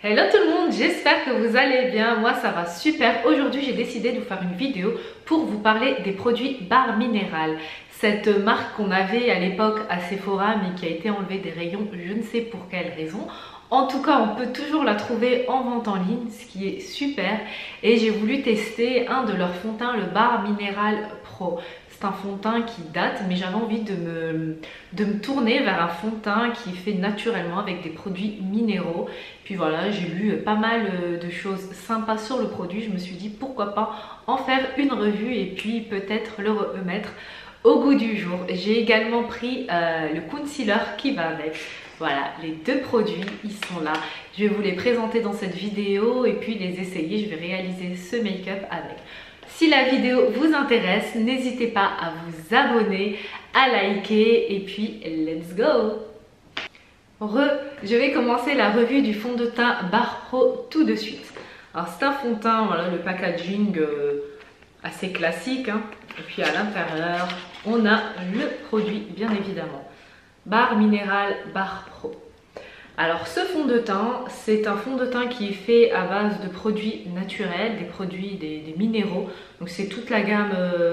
Hello tout le monde, j'espère que vous allez bien, moi ça va super. Aujourd'hui j'ai décidé de vous faire une vidéo pour vous parler des produits Barre Minéral. Cette marque qu'on avait à l'époque à Sephora mais qui a été enlevée des rayons, je ne sais pour quelle raison. En tout cas on peut toujours la trouver en vente en ligne, ce qui est super. Et j'ai voulu tester un de leurs fonds de teint, le Barre Minéral Pro. C'est un fond de teint qui date, mais j'avais envie de me tourner vers un fond de teint qui est fait naturellement avec des produits minéraux. Puis voilà, j'ai lu pas mal de choses sympas sur le produit. Je me suis dit pourquoi pas en faire une revue et puis peut-être le remettre au goût du jour. J'ai également pris le concealer qui va avec. Voilà, les deux produits, ils sont là. Je vais vous les présenter dans cette vidéo et puis les essayer. Je vais réaliser ce make-up avec. Si la vidéo vous intéresse, n'hésitez pas à vous abonner, à liker et puis let's go! Je vais commencer la revue du fond de teint Barre Pro tout de suite. Alors c'est un fond de teint, voilà, le packaging assez classique. Hein. Et puis à l'intérieur, on a le produit bien évidemment. Barre Minéral Barre Pro. Alors ce fond de teint, c'est un fond de teint qui est fait à base de produits naturels, des produits, des minéraux. Donc c'est toute la gamme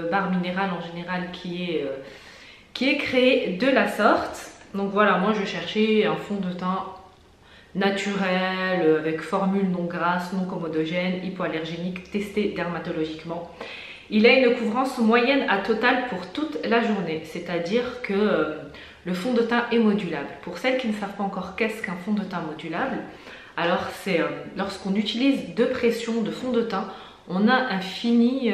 Barre Minéral en général qui est créée de la sorte. Donc voilà, moi je cherchais un fond de teint naturel, avec formule non grasse, non commodogène, hypoallergénique, testé dermatologiquement. Il a une couvrance moyenne à totale pour toute la journée, c'est-à-dire que le fond de teint est modulable. Pour celles qui ne savent pas encore qu'est-ce qu'un fond de teint modulable, alors c'est lorsqu'on utilise deux pressions de fond de teint, on a un fini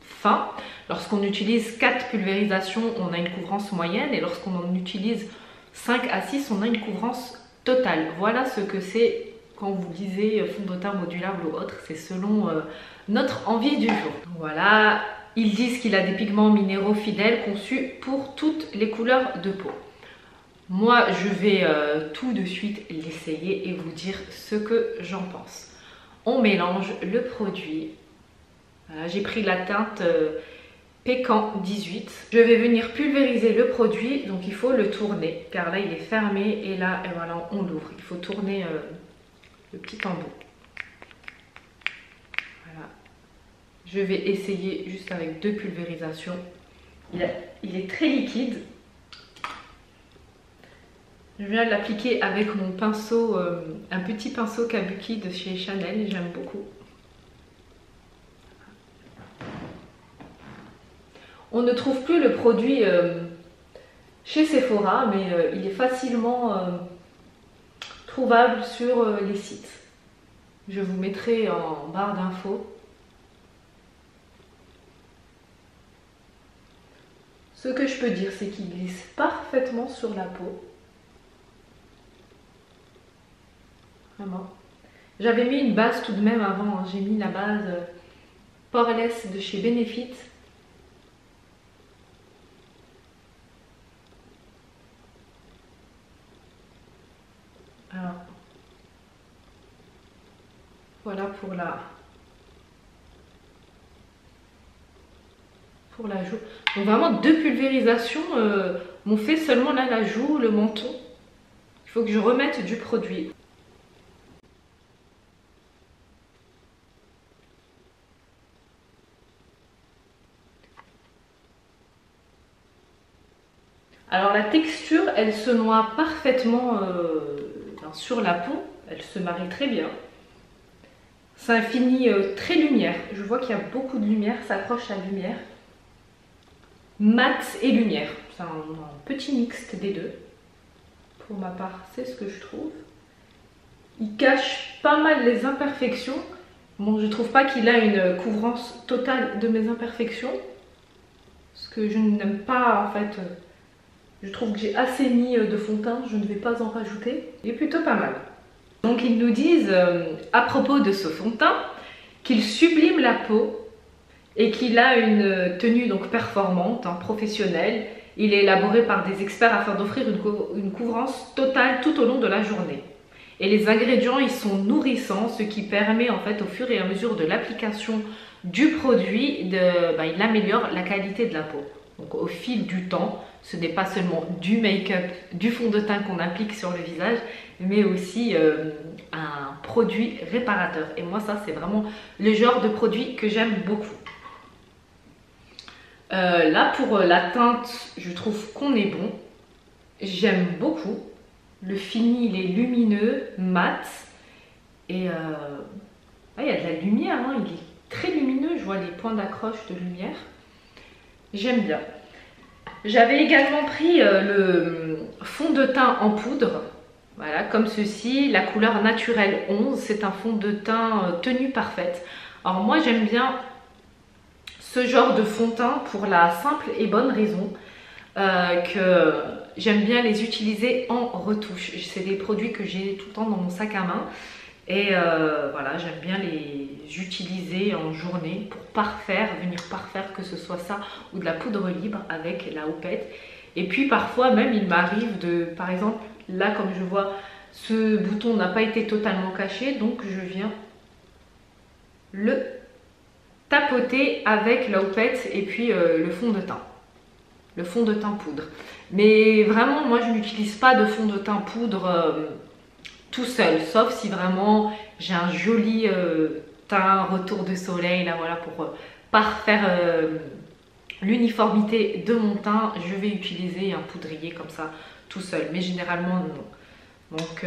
fin. Lorsqu'on utilise 4 pulvérisations, on a une couvrance moyenne et lorsqu'on en utilise 5 à 6, on a une couvrance totale. Voilà ce que c'est quand vous lisez fond de teint modulable ou autre, c'est selon notre envie du jour. Voilà, ils disent qu'il a des pigments minéraux fidèles conçus pour toutes les couleurs de peau. Moi, je vais tout de suite l'essayer et vous dire ce que j'en pense. On mélange le produit. Voilà, j'ai pris la teinte Pécan 18. Je vais venir pulvériser le produit, donc il faut le tourner car là il est fermé et là et voilà, on l'ouvre. Il faut tourner le petit embout. Voilà. Je vais essayer juste avec deux pulvérisations. Il est très liquide. Je viens de l'appliquer avec mon pinceau, un petit pinceau Kabuki de chez Chanel, j'aime beaucoup. On ne trouve plus le produit chez Sephora, mais il est facilement trouvable sur les sites. Je vous mettrai en barre d'infos. Ce que je peux dire, c'est qu'il glisse parfaitement sur la peau. Vraiment. J'avais mis une base tout de même avant, hein. J'ai mis la base Poreless de chez Benefit. Alors, voilà pour la joue. Donc vraiment deux pulvérisations m'ont fait seulement là la joue, le menton. Il faut que je remette du produit. Alors la texture, elle se noie parfaitement sur la peau, elle se marie très bien. C'est un fini très lumière, je vois qu'il y a beaucoup de lumière, ça accroche la lumière. Mat et lumière, c'est un petit mixte des deux. Pour ma part, c'est ce que je trouve. Il cache pas mal les imperfections. Bon, je trouve pas qu'il a une couvrance totale de mes imperfections. Ce que je n'aime pas en fait. Je trouve que j'ai assez mis de fond de teint, je ne vais pas en rajouter. Il est plutôt pas mal. Donc ils nous disent à propos de ce fond de teint qu'il sublime la peau et qu'il a une tenue donc performante, hein, professionnelle. Il est élaboré par des experts afin d'offrir une couvrance totale tout au long de la journée. Et les ingrédients ils sont nourrissants, ce qui permet en fait au fur et à mesure de l'application du produit, il améliore la qualité de la peau. Donc au fil du temps, ce n'est pas seulement du make-up, du fond de teint qu'on applique sur le visage, mais aussi un produit réparateur. Et moi ça c'est vraiment le genre de produit que j'aime beaucoup. Là pour la teinte, je trouve qu'on est bon. J'aime beaucoup. Le fini il est lumineux, mat. Et il y a de la lumière, hein. Il est très lumineux, je vois les points d'accroche de lumière. J'aime bien. J'avais également pris le fond de teint en poudre, voilà, comme ceci, la couleur naturelle 11. C'est un fond de teint tenue parfaite. Alors moi j'aime bien ce genre de fond de teint pour la simple et bonne raison que j'aime bien les utiliser en retouche. C'est des produits que j'ai tout le temps dans mon sac à main. Et voilà, j'aime bien les utiliser en journée pour venir parfaire que ce soit ça ou de la poudre libre avec la houppette. Et puis parfois même il m'arrive de, par exemple là comme je vois ce bouton n'a pas été totalement caché, donc je viens le tapoter avec la houppette et puis le fond de teint. Le fond de teint poudre. Mais vraiment moi je n'utilise pas de fond de teint poudre tout seul, sauf si vraiment j'ai un joli teint retour de soleil là, voilà, pour parfaire l'uniformité de mon teint, je vais utiliser un poudrier comme ça tout seul, mais généralement non. Donc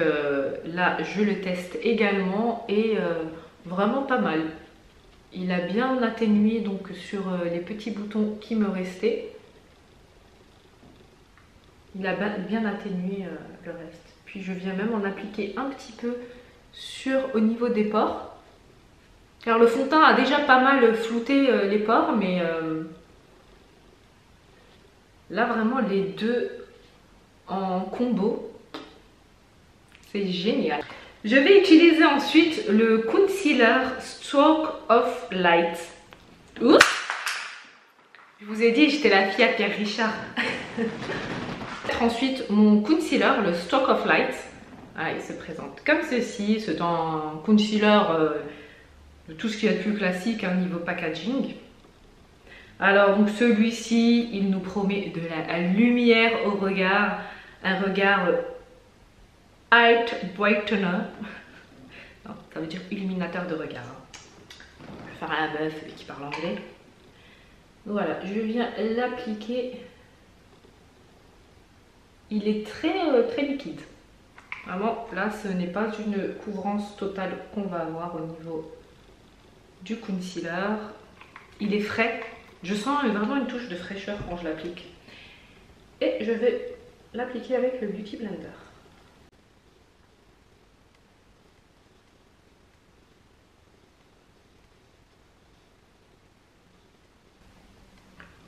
là je le teste également et vraiment pas mal. Il a bien atténué donc sur les petits boutons qui me restaient. Il a bien atténué le reste. Puis je viens même en appliquer un petit peu au niveau des pores. Car le fond de teint a déjà pas mal flouté les pores, mais là vraiment les deux en combo, c'est génial. Je vais utiliser ensuite le concealer Stroke of Light. Oups, je vous ai dit, j'étais la fille à Pierre Richard. Ensuite mon concealer, le Stroke of Light. Ah, il se présente comme ceci. C'est un concealer de tout ce qu'il y a de plus classique niveau packaging. Alors donc celui-ci il nous promet de la lumière au regard, un regard Eye Brightener. Non, ça veut dire illuminateur de regard. Je vais faire un meuf qui parle anglais. Voilà, je viens l'appliquer. Il est très liquide. Vraiment, là, ce n'est pas une couvrance totale qu'on va avoir au niveau du concealer. Il est frais. Je sens vraiment une touche de fraîcheur quand je l'applique. Et je vais l'appliquer avec le Beauty Blender.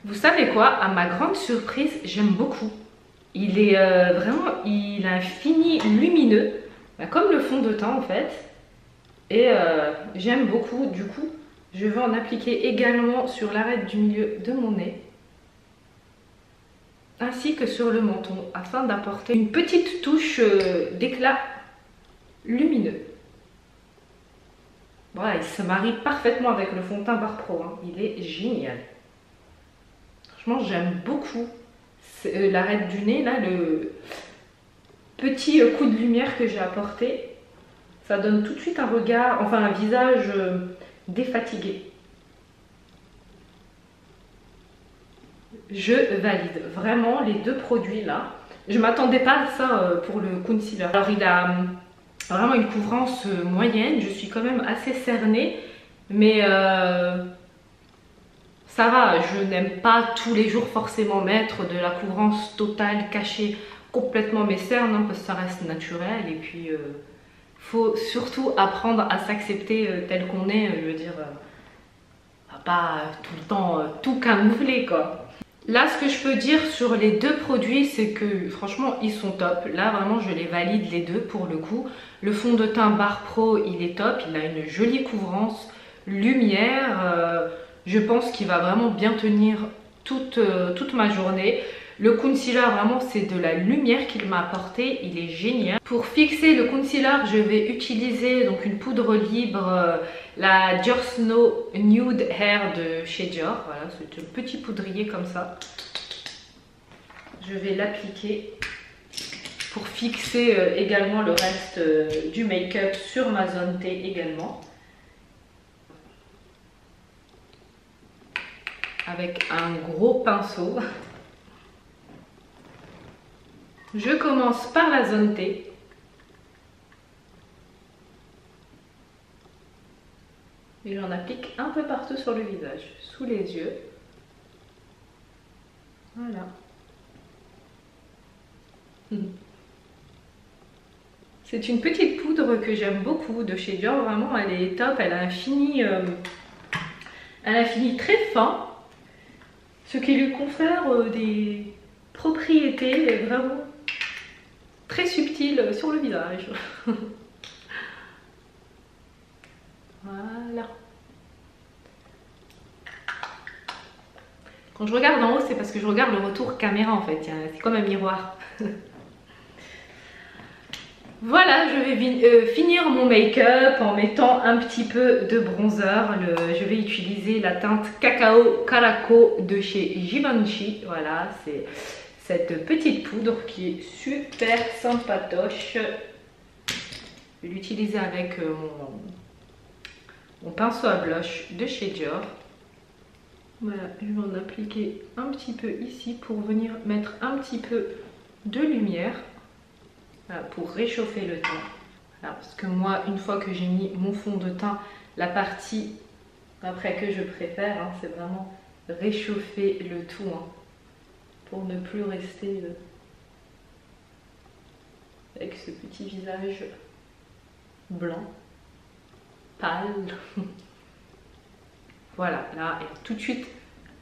Vous savez quoi? À ma grande surprise, j'aime beaucoup. Il est il a un fini lumineux, comme le fond de teint en fait. Et j'aime beaucoup. Du coup, je vais en appliquer également sur l'arête du milieu de mon nez, ainsi que sur le menton, afin d'apporter une petite touche d'éclat lumineux. Voilà, il se marie parfaitement avec le fond de teint Barre Pro, hein. Il est génial. Franchement, j'aime beaucoup l'arête du nez, là, le petit coup de lumière que j'ai apporté. Ça donne tout de suite un regard, enfin un visage défatigué. Je valide vraiment les deux produits là. Je m'attendais pas à ça pour le concealer. Alors il a vraiment une couvrance moyenne, je suis quand même assez cernée, mais ça va, je n'aime pas tous les jours forcément mettre de la couvrance totale, cacher complètement mes cernes, hein, parce que ça reste naturel. Et puis faut surtout apprendre à s'accepter tel qu'on est, je veux dire, pas tout le temps tout camoufler quoi. Là, ce que je peux dire sur les deux produits, c'est que franchement ils sont top. Là vraiment je les valide les deux pour le coup. Le fond de teint Barre Pro il est top, il a une jolie couvrance lumière, je pense qu'il va vraiment bien tenir toute ma journée. Le concealer vraiment c'est de la lumière qu'il m'a apporté, il est génial. Pour fixer le concealer je vais utiliser donc une poudre libre, la Dior Snow Nude Hair de chez Dior. Voilà, c'est un petit poudrier comme ça. je vais l'appliquer pour fixer également le reste du make-up sur ma zone T également. Avec un gros pinceau. Je commence par la zone T. Et j'en applique un peu partout sur le visage, sous les yeux. Voilà. C'est une petite poudre que j'aime beaucoup de chez Dior. Vraiment, elle est top. Elle a un fini très fin. Ce qui lui confère des propriétés vraiment très subtiles sur le visage. Voilà. Quand je regarde en haut, c'est parce que je regarde le retour caméra en fait. C'est comme un miroir. Voilà, je vais finir mon make-up en mettant un petit peu de bronzer. Je vais utiliser la teinte Cacao Caraco de chez Givenchy. Voilà, c'est cette petite poudre qui est super sympatoche. Je vais l'utiliser avec mon pinceau à blush de chez Dior. Voilà, je vais en appliquer un petit peu ici pour venir mettre un petit peu de lumière. Voilà, pour réchauffer le teint. Voilà, parce que moi, une fois que j'ai mis mon fond de teint, la partie après que je préfère, hein, c'est vraiment réchauffer le tout, hein, pour ne plus rester avec ce petit visage blanc, pâle. Voilà, là, et tout de suite,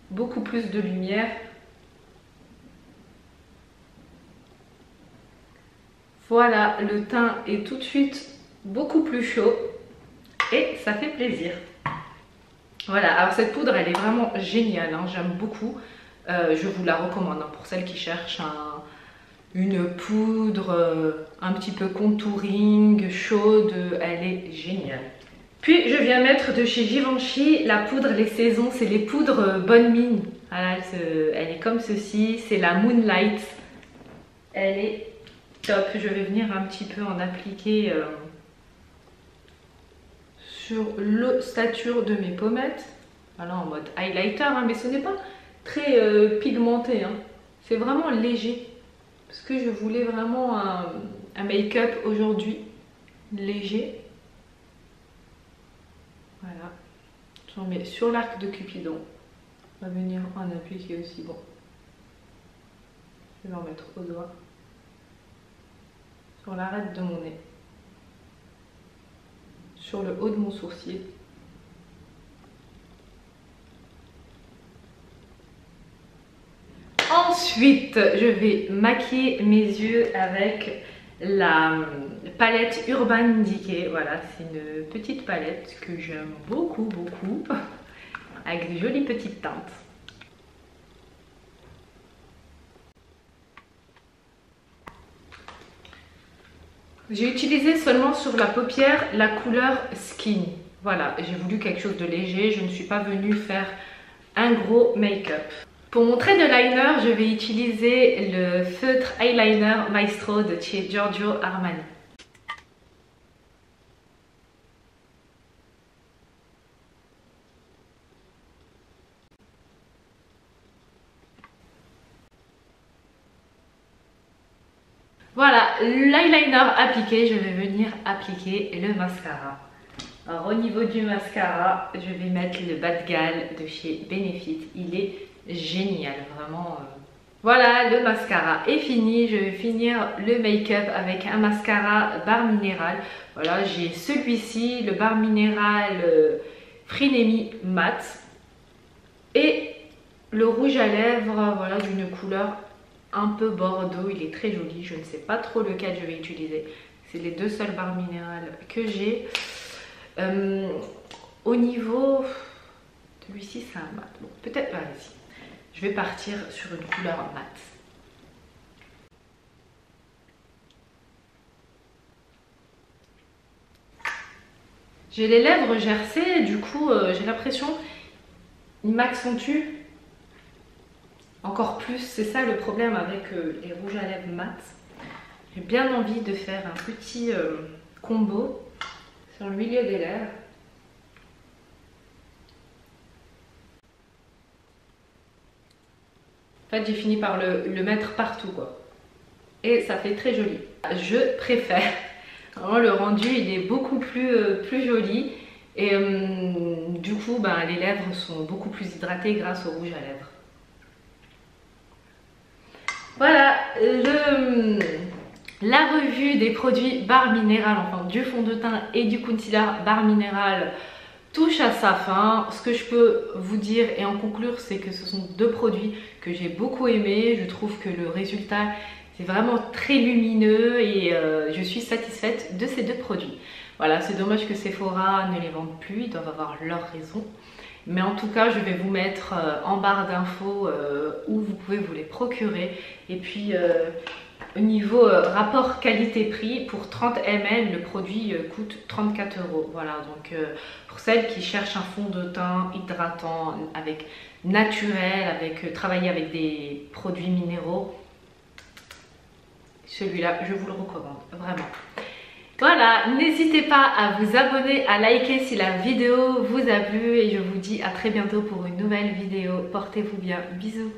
beaucoup plus de lumière. Voilà, le teint est tout de suite beaucoup plus chaud et ça fait plaisir. Voilà, alors cette poudre, elle est vraiment géniale, hein, j'aime beaucoup. Je vous la recommande hein, pour celles qui cherchent une poudre un petit peu contouring, chaude, elle est géniale. Puis je viens mettre de chez Givenchy la poudre Les Saisons, c'est les poudres Bonne Mine. Voilà, elle est comme ceci, c'est la Moonlight. Elle est top. Je vais venir un petit peu en appliquer sur l'ossature de mes pommettes. Voilà, en mode highlighter, hein, mais ce n'est pas très pigmenté. Hein. C'est vraiment léger. Parce que je voulais vraiment un make-up aujourd'hui léger. Voilà. J'en mets sur l'arc de Cupidon. On va venir en appliquer aussi. Bon. Je vais en mettre au doigt. Sur l'arête de mon nez. Sur le haut de mon sourcil. Ensuite, je vais maquiller mes yeux avec la palette Urban Decay. Voilà, c'est une petite palette que j'aime beaucoup, avec de jolies petites teintes. J'ai utilisé seulement sur la paupière la couleur Skin. Voilà, j'ai voulu quelque chose de léger. Je ne suis pas venue faire un gros make-up. Pour mon trait de liner, je vais utiliser le feutre eyeliner Maestro de chez Giorgio Armani. Voilà, l'eyeliner appliqué, je vais venir appliquer le mascara. Alors au niveau du mascara, je vais mettre le Bad Gal de chez Benefit. Il est génial, vraiment. Voilà, le mascara est fini. Je vais finir le make-up avec un mascara Barre Minéral. Voilà, j'ai celui-ci, le Barre Minéral Frinemi Matte. Et le rouge à lèvres, voilà, d'une couleur un peu bordeaux. Il est très joli. Je ne sais pas trop lequel je vais utiliser. C'est les deux seuls barres minérales que j'ai. Au niveau... Celui-ci, c'est un mat. Bon, peut-être... Vas-y. Je vais partir sur une couleur mat. J'ai les lèvres gercées, du coup, j'ai l'impression il m'accentue encore plus. C'est ça le problème avec les rouges à lèvres mat. J'ai bien envie de faire un petit combo sur le milieu des lèvres. En fait, j'ai fini par le mettre partout, quoi. Et ça fait très joli. Je préfère. Vraiment, le rendu, il est beaucoup plus joli. Et du coup, ben, les lèvres sont beaucoup plus hydratées grâce au rouge à lèvres. Voilà, la revue des produits Barre Minéral, enfin du fond de teint et du concealer Barre Minéral touche à sa fin. Ce que je peux vous dire et en conclure, c'est que ce sont deux produits que j'ai beaucoup aimés. Je trouve que le résultat c'est vraiment très lumineux et je suis satisfaite de ces deux produits. Voilà, c'est dommage que Sephora ne les vende plus, ils doivent avoir leur raison. Mais en tout cas, je vais vous mettre en barre d'infos où vous pouvez vous les procurer. Et puis au niveau rapport qualité-prix, pour 30 ml, le produit coûte 34 €. Voilà, donc pour celles qui cherchent un fond de teint hydratant, avec naturel, avec travailler avec des produits minéraux, celui-là, je vous le recommande, vraiment. Voilà, n'hésitez pas à vous abonner, à liker si la vidéo vous a plu et je vous dis à très bientôt pour une nouvelle vidéo. Portez-vous bien, bisous.